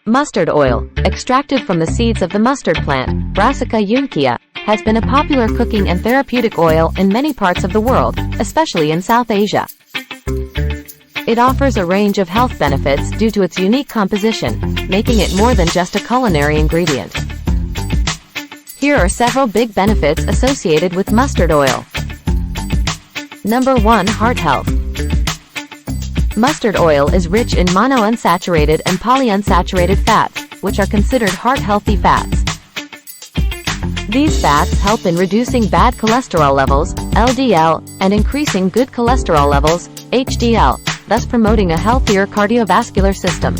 Mustard oil, extracted from the seeds of the mustard plant, Brassica uncea, has been a popular cooking and therapeutic oil in many parts of the world, especially in South Asia. It offers a range of health benefits due to its unique composition, making it more than just a culinary ingredient. Here are several big benefits associated with mustard oil. Number 1. Heart health. Mustard oil is rich in monounsaturated and polyunsaturated fats, which are considered heart-healthy fats. These fats help in reducing bad cholesterol levels, LDL, and increasing good cholesterol levels, HDL, thus promoting a healthier cardiovascular system.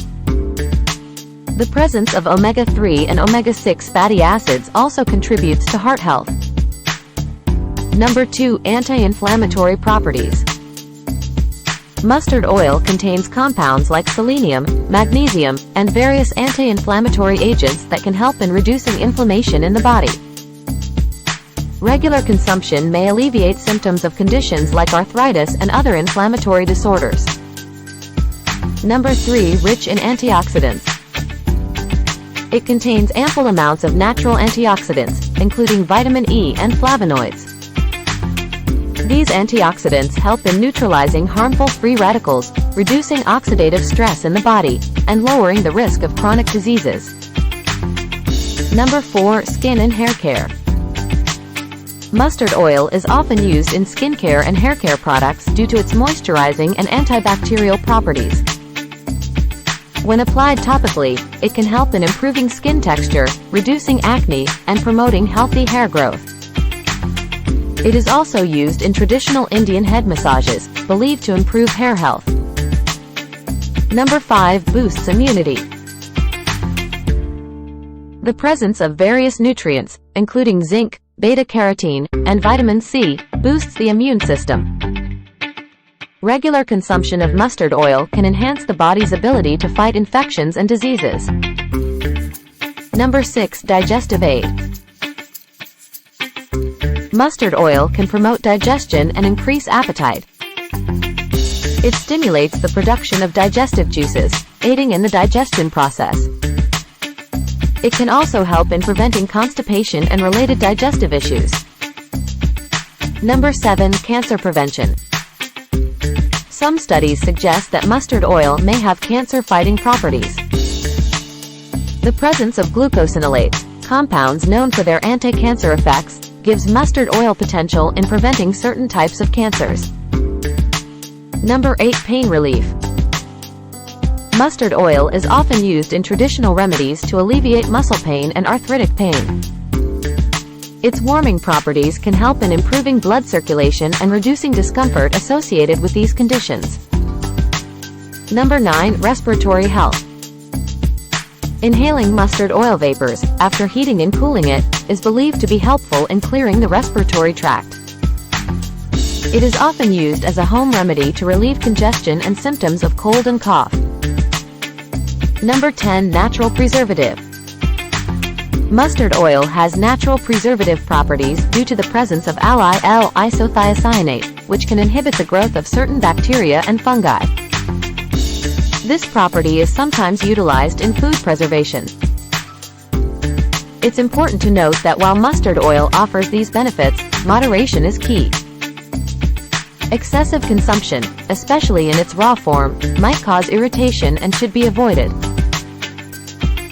The presence of omega-3 and omega-6 fatty acids also contributes to heart health. Number 2. Anti-inflammatory properties. Mustard oil contains compounds like selenium, magnesium, and various anti-inflammatory agents that can help in reducing inflammation in the body. Regular consumption may alleviate symptoms of conditions like arthritis and other inflammatory disorders. Number 3. Rich in antioxidants. It contains ample amounts of natural antioxidants, including vitamin E and flavonoids. These antioxidants help in neutralizing harmful free radicals, reducing oxidative stress in the body, and lowering the risk of chronic diseases. Number 4. Skin and hair care. Mustard oil is often used in skincare and hair care products due to its moisturizing and antibacterial properties. When applied topically, it can help in improving skin texture, reducing acne, and promoting healthy hair growth. It is also used in traditional Indian head massages, believed to improve hair health. Number 5. Boosts immunity. The presence of various nutrients, including zinc, beta-carotene, and vitamin C, boosts the immune system. Regular consumption of mustard oil can enhance the body's ability to fight infections and diseases. Number 6. Digestive aid. Mustard oil can promote digestion and increase appetite. It stimulates the production of digestive juices, aiding in the digestion process. It can also help in preventing constipation and related digestive issues. Number 7. Cancer prevention. Some studies suggest that mustard oil may have cancer-fighting properties. The presence of glucosinolates, compounds known for their anti-cancer effects, gives mustard oil potential in preventing certain types of cancers. Number 8. Pain relief. Mustard oil is often used in traditional remedies to alleviate muscle pain and arthritic pain. Its warming properties can help in improving blood circulation and reducing discomfort associated with these conditions. Number 9. Respiratory health. Inhaling mustard oil vapors, after heating and cooling it, is believed to be helpful in clearing the respiratory tract. It is often used as a home remedy to relieve congestion and symptoms of cold and cough. Number 10. Natural preservative. Mustard oil has natural preservative properties due to the presence of L-isothiocyanate, which can inhibit the growth of certain bacteria and fungi. This property is sometimes utilized in food preservation. It's important to note that while mustard oil offers these benefits, moderation is key. Excessive consumption, especially in its raw form, might cause irritation and should be avoided.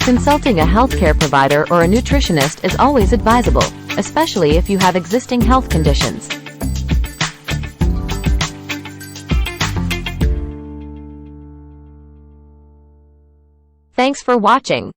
Consulting a healthcare provider or a nutritionist is always advisable, especially if you have existing health conditions. Thanks for watching.